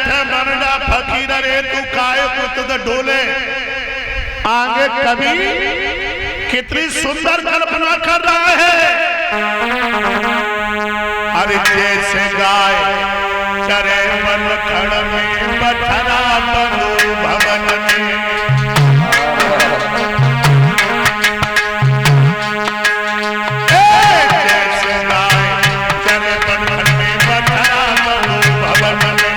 बैठे बनना फकीर रे तू काय कुत डोले। आगे कवि कितनी सुंदर कल्पना कर रहा है। अरे जैसे गाय चरे वन खड़ में बछड़ा बनो भवन में। जैसे गाय चरे वन खड़ में बछड़ा बनो भवन में।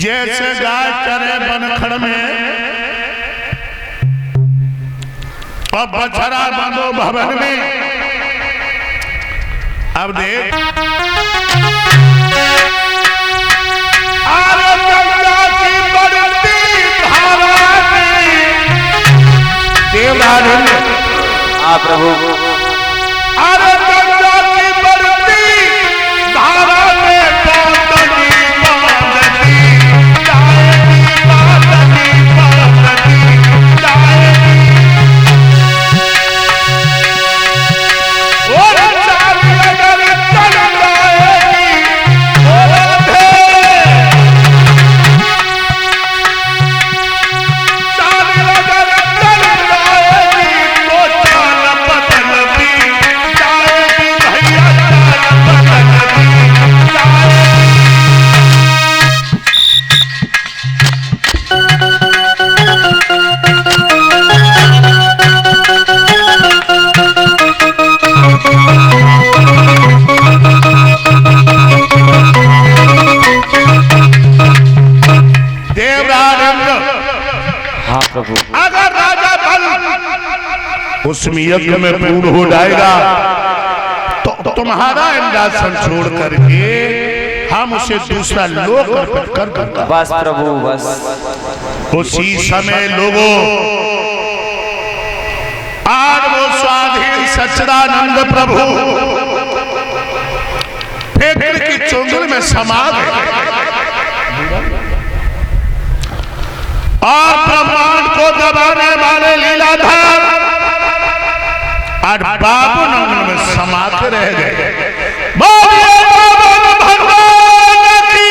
जैसे गाय चरे बनखड़ में और बछड़ा बनो भवन में। अब देख आरे गंगा की बढ़ती धारा में देवधारण प्रभु अरे गंगा की बढ़ती धारा में बांधनी बांधनी जाएगी बांधनी बांधनी जाएगी। और चाल अगर चल जाएगी और प्रभु। अगर राजा बल उस यज्ञ में पूर्ण हो जाएगा तो तुम्हारा इंद्रासन छोड़ करके हम उसे दूसरा लोक अर्पित कर दूंगा। बस प्रभु बस। उसी समय लोगों आज वो स्वाधीन सच्चिदानंद प्रभु फेफड़ की चुंगल में समा गए और ब्रह्मांड को दबाने वाले लीलाधार और बाबू नंगन में समा के रह गए। भगवान की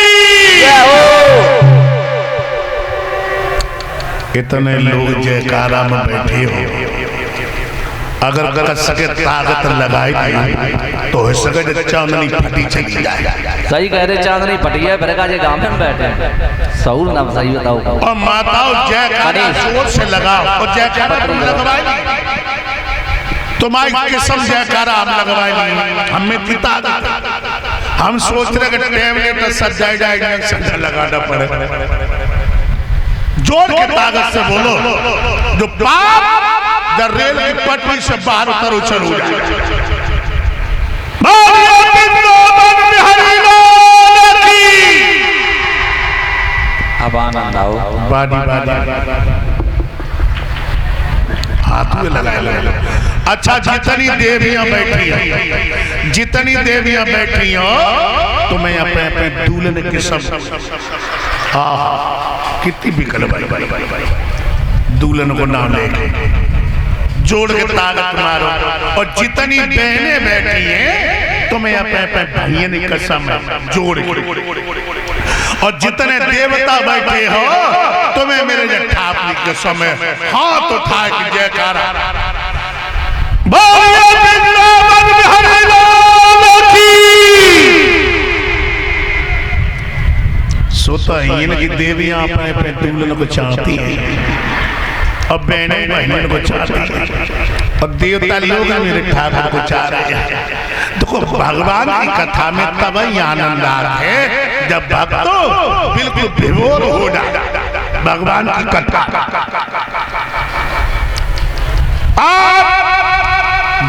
इतने लोग जयकारा में बैठे हो, अगर कर सके ताकत लगाई तो हो सके चांदनी फटी चली जाए। सही कह रहे, चांदनी फटी है फिर का जे गांव में बैठे सहूर ना सही बताओ। और माताओं जयकारा जोर से लगाओ और जयकारा तुम लगवाई तुम्हारी किस्म जयकारा हम लगवाई नहीं, हमें पिता हम सोच रहे कि टैबलेट सज जाए इंजेक्शन लगाना पड़े। जोर के ताकत से बोलो जो पाप जब रेल की पटरी से बाहर उतर उछल हो जाए। अब आनंद आओ। बाडी हाथ में लगा। अच्छा जितनी देवियां बैठी हैं, जितनी देवियां बैठी हो तो मैं अपने अपने दूल्हे के सब कितनी बिकल भाई दूल्हन को नाम लेके जोड़ के ताकत मारो। और जितनी बहनें बैठी हैं तो मैं अपने अपने भाइयों ने कसम जोड़ और जितने देवता बैठे हो तो मैं मेरे जठापनी कसम हाथ उठा के जयकारा सोता इनकी देवियां अपने अपने दूल्हन को चाहती हैं और बहनें बहनों को चाहती हैं और देवता लोग मेरे ठाकुर को चाह रहे हैं। देखो भगवान की कथा में तब ही आनंद आता है जब भक्तों बिल्कुल विभोर हो जाए भगवान की कथा।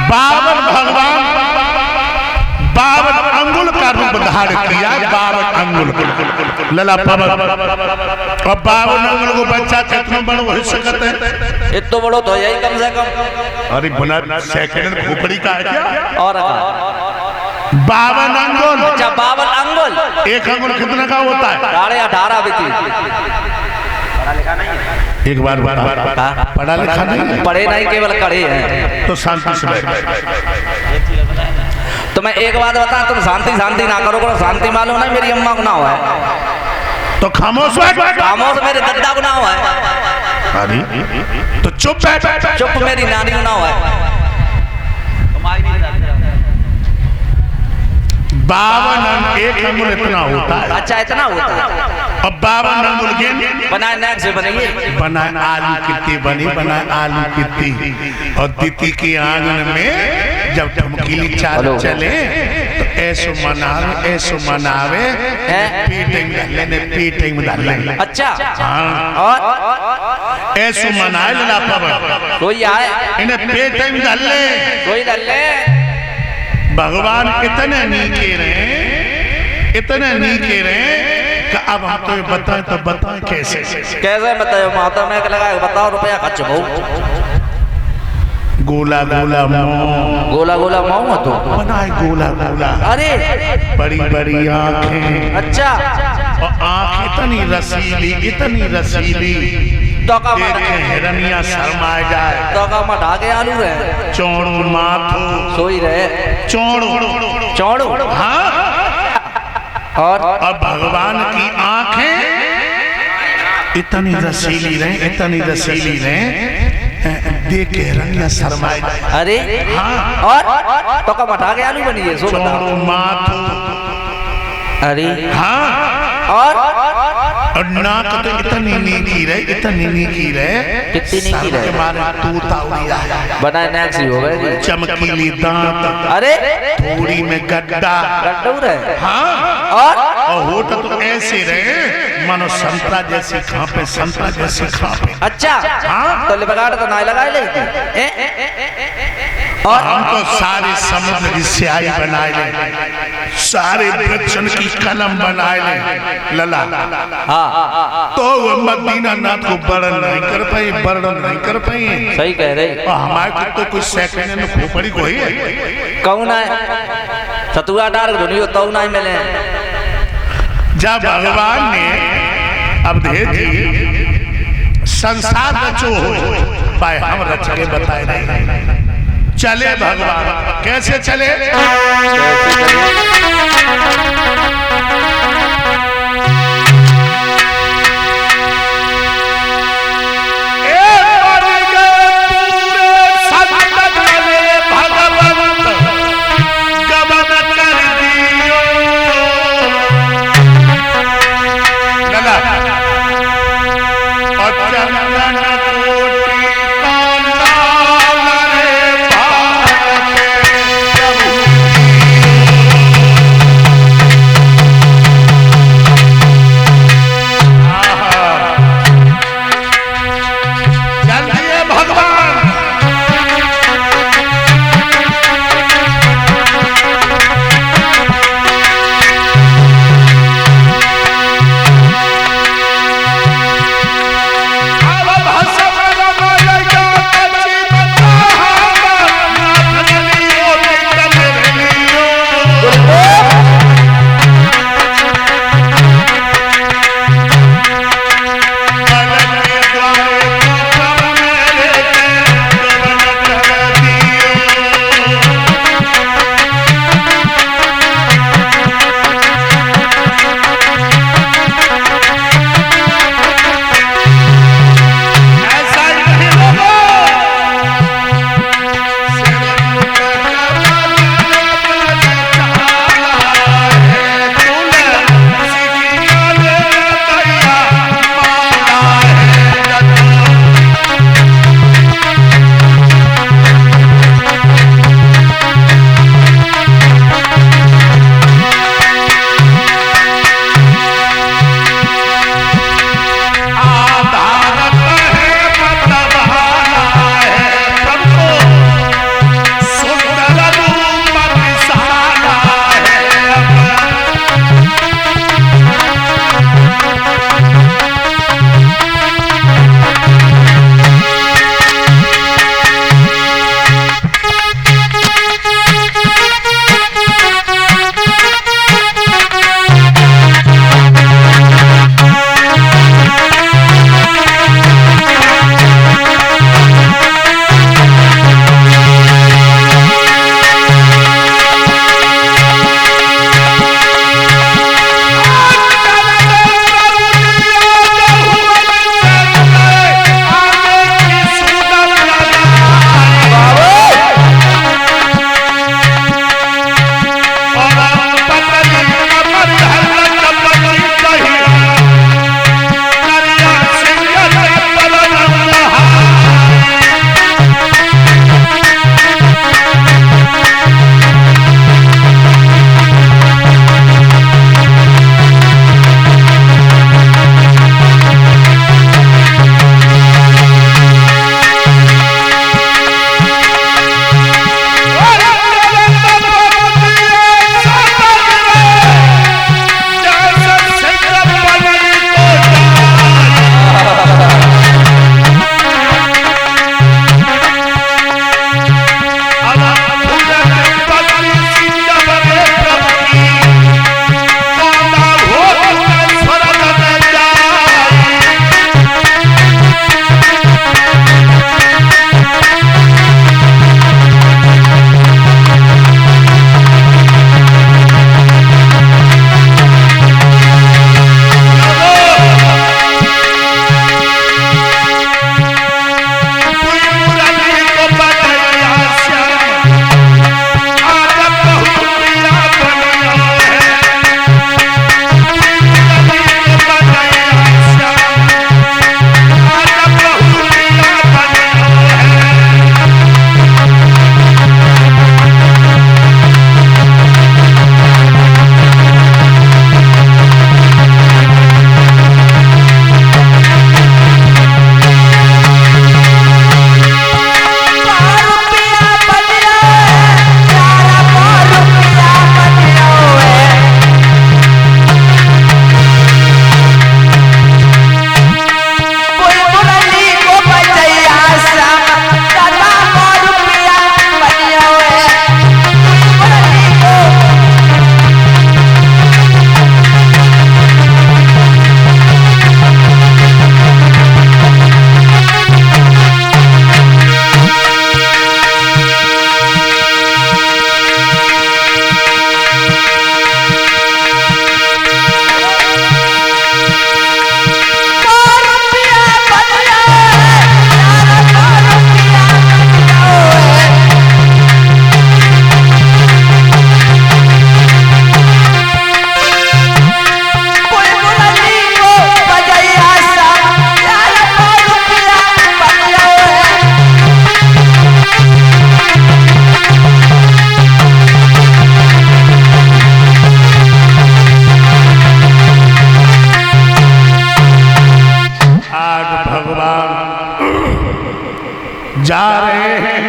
बावन भगवान 52 अंगुल का रूप धारण किया, 52 अंगुल लला पवन और 52 अंगुल को बच्चा कितना बड़ा हो सकता है? इतना बड़ा तो यही कम से कम। अरे बुना सेकंड खोपड़ी का है क्या? और 52 अंगुल। अच्छा 52 अंगुल। एक अंगुल कितना का होता है? 18 भी थी। एक बार पढ़ा लिखा नहीं, पढ़े नहीं केवल कड़े हैं। तो शांति से तो मैं एक बात बता, तुम शांति शांति ना करो, शांति मालूम नहीं मेरी अम्मा को ना हुआ है तो खामोश खामोश, मेरे दद्दा को ना हुआ है। अरे तो चुप चुप, मेरी नानी को ना हुआ है। 52 एक अंगुल इतना होता है। अच्छा इतना होता है। और 52 अंगुल के बनाए नाक से बनेगी, बनाए आलू कितनी बनी, बनाए आलू कितनी। और दीदी के आंगन में जब ठमकीली चाल चले तो ऐसो मनावे पीटिंग में डाले। अच्छा हाँ और ऐसो मनाए लला पवन कोई आए इन्हें पीटिंग में डाले। कोई डाले। भगवान इतने नीचे रहे, इतने नीचे रहे कि अब हम तो बताएं तो बताएं कैसे बताओ माता में लगा बताओ रुपया खर्च गोला गोला गोला गोला माऊ तो बनाए गोला गोला। अरे बड़ी बड़ी आंखें। अच्छा और आंख इतनी रसीली हिरनिया शर्मा जाए तो का मटा के आलू रहे चौड़ू माथो सोई रहे चौड़ू हाँ। और भगवान की आंखें इतनी रसीली रहे देख के हिरनिया शर्मा जाए। अरे हाँ। और तो का मटा के आलू बनी है चौड़ू माथो। अरे हाँ। और नाक तो इतनी नीकी रहे कितनी नीकी रहे मारे तूता उड़िया बनाए नाक सी हो गए चमकीली दांत। अरे थोड़ी में गड्ढा रहे। हाँ। और होठ तो ऐसे रहे मानो संतरा जैसी खापे, संतरा जैसी खापे। अच्छा हाँ? तो लिपगाड़ तो ना लगाए ले और हम तो सारे समुद्र की स्याही बनाए ले, सारे वृक्षन की कलम बनाए ले लला। हाँ तो वो मदीना नाथ को वर्णन नहीं कर पाई, वर्णन नहीं कर पाई। सही कह रहे। और हमारे को तो कुछ सेकंड में खोपड़ी कोई है कौन है सतुआ डार दुनिया तो ना मिले। जब भगवान ने अब भेजी संसार रचो हो पाए, हम रच के बताए नहीं। चले भगवान कैसे चले? जा रहे हैं,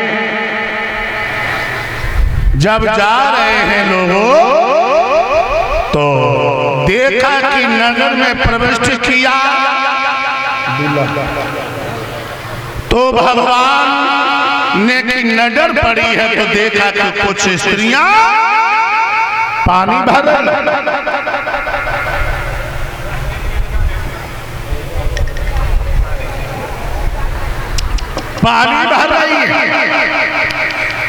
जब जा रहे हैं लोगों तो देखा कि नगर में प्रविष्ट किया तो भगवान ने की नजर पड़ी है तो देखा कि कुछ स्त्रियां पानी भर रही है।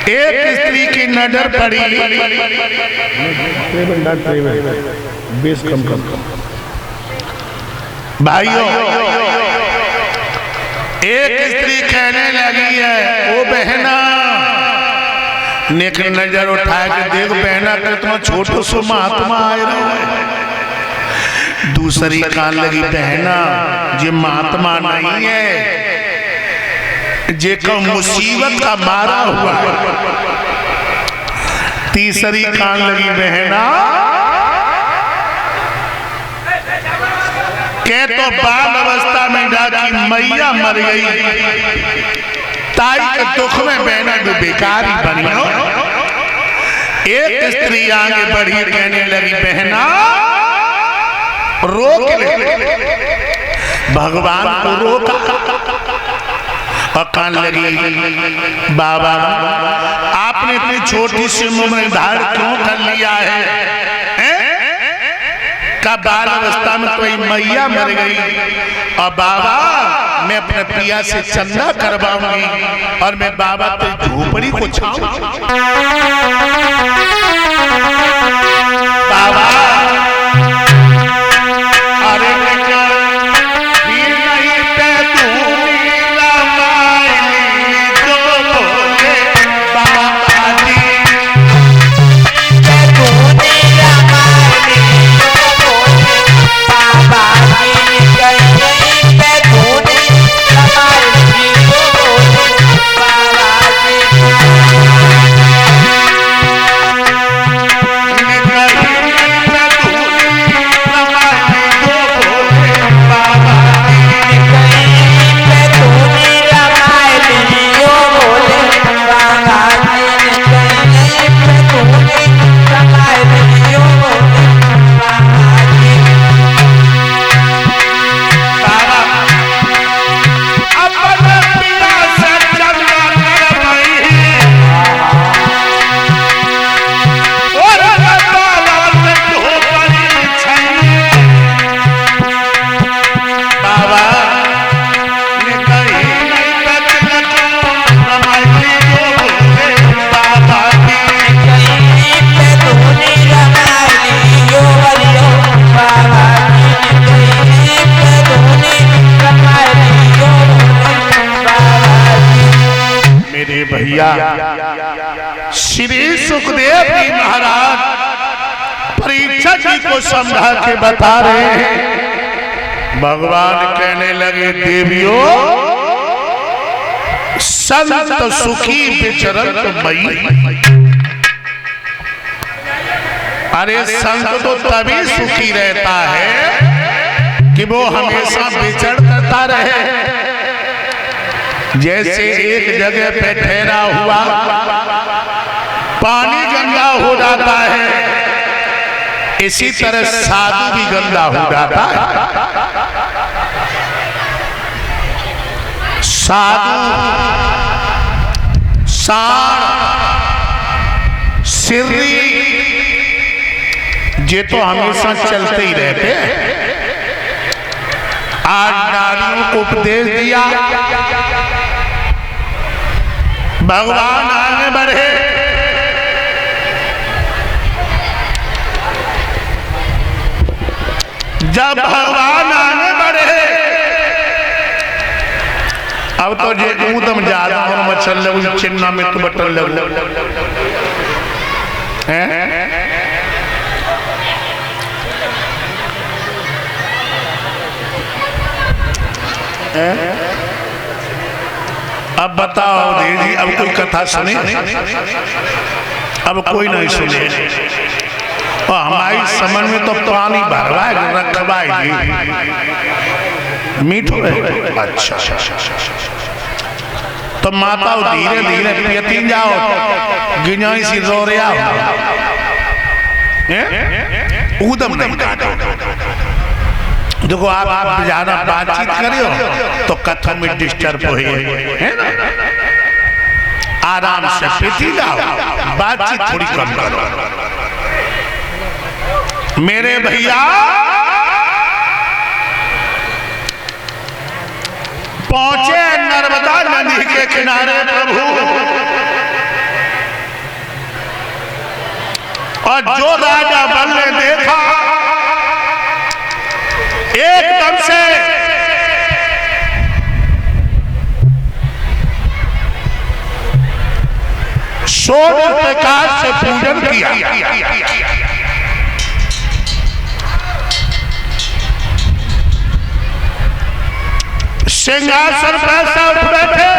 एक स्त्री की नजर पड़ी, भाइयों एक स्त्री कहने लगी है, ओ बहना, नेक नजर उठा के देख बहना के तुम छोटो सो महात्मा आए रहे। दूसरी कान लगी, बहना ये महात्मा नहीं है, जे को मुसीबत का मारा हुआ है। तीसरी कान लगी, बहना के तो बाल अवस्था में जाकी मैया मर गई, ताई के दुख में बहना जो बेकार ही बनी हो। एक स्त्री आगे बढ़ी कहने लगी, बहना रोक ले, भगवान को रोका। और कान लगी, बाबा आपने इतनी छोटी सी उम्र में धार क्यों कर लिया है? का बाल अवस्था में कोई मैया मर गई और बाबा मैं अपने पिया से चंदा करवाऊंगी और मैं बाबा तेरी झोपड़ी को छाऊं। बाबा अरे श्री सुखदेव जी महाराज परीक्षा जी को समझा के बता रहे हैं। भगवान कहने लगे, देवियों संत सुखी विचरत मई। अरे संत तो तभी सुखी रहता है कि वो हमेशा विचर करता रहे। जैसे एक जगह पे ठहरा हुआ पानी गंदा हो जाता है, इसी तरह साधु भी गंदा हो जाता है। साधु साण सिर्री ये तो हमेशा चलते ही रहते हैं। आज नारियों को उपदेश दिया, भगवान आगे बढ़े। जब भगवान आगे बढ़े अब तो जे ऊदम ज्यादा और मचल लगू चिन्ना में तो बटन लगू अब बताओ दीदी, अब कोई कथा सुने? अब कोई नहीं सुने। और हमारी समझ में तो पानी भरवाए रखवाए मीठो है। अच्छा तो माता धीरे धीरे पियती जाओ, गिनाई सी रो रहा ऊदम नहीं काटो। देखो आप ज्यादा बातचीत करियो तो कथा में डिस्टर्ब हो है ना। आराम से पीती जाओ, बातचीत थोड़ी कम करो। मेरे भैया पहुंचे नर्मदा नदी के किनारे प्रभु, और जो राजा बल ने देखा एकदम से सूर्य प्रकाश से पूजन किया। सिंहासन पर सब बैठे,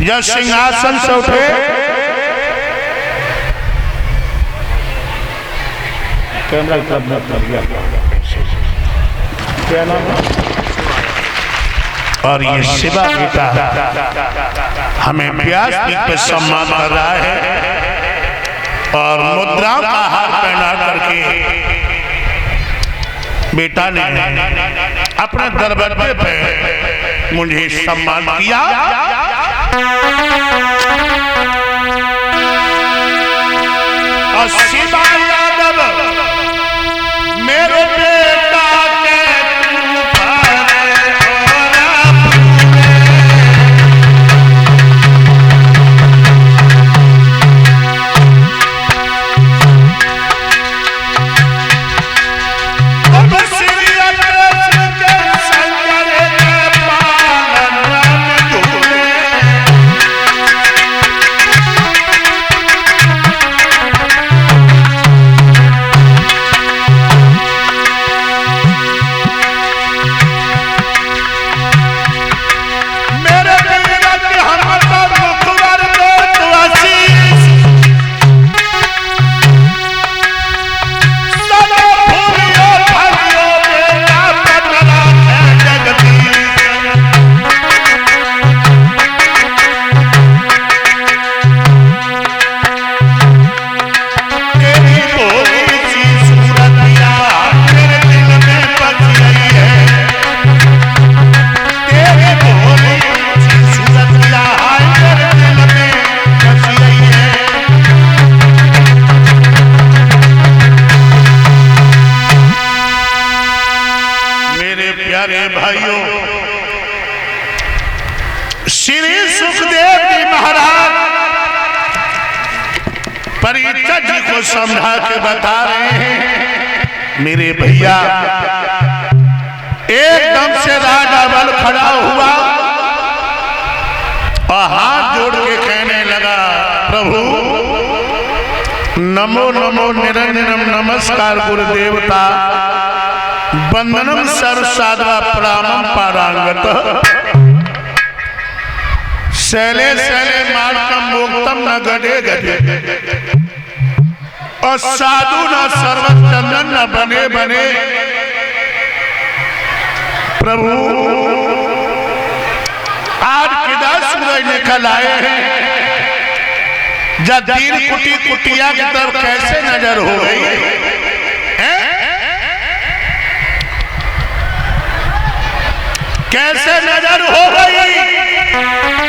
जब सिंहासन से उठे कैमरा क्या नाम है? और ये शिवा बेटा हमें व्यासपीठ पे सम्मान कर रहा है और मुद्राओं का हार पहना करके बेटा ने अपने दरवाजे पे मुझे सम्मान किया। और शिवा यादव मेरे बेटा के परीक्षा जी को समझा के बता रहे हैं। मेरे भैया एकदम से राजा बल खड़ा हुआ और हाथ जोड़ के कहने लगा, प्रभु नमो नमो निरंजनम नमस्कार गुरुदेवता वंदनम सर्व साधवा प्रणामम पारांगत शैले शैले मार्गम मोक्तम न गडे गडे और साधु न सर्वचंदन न बने बने। प्रभु आज किधर सूरज निकल आए हैं, जब दीन कुटी कुटिया की तरफ कैसे नजर हो गई है? कैसे नजर हो गई?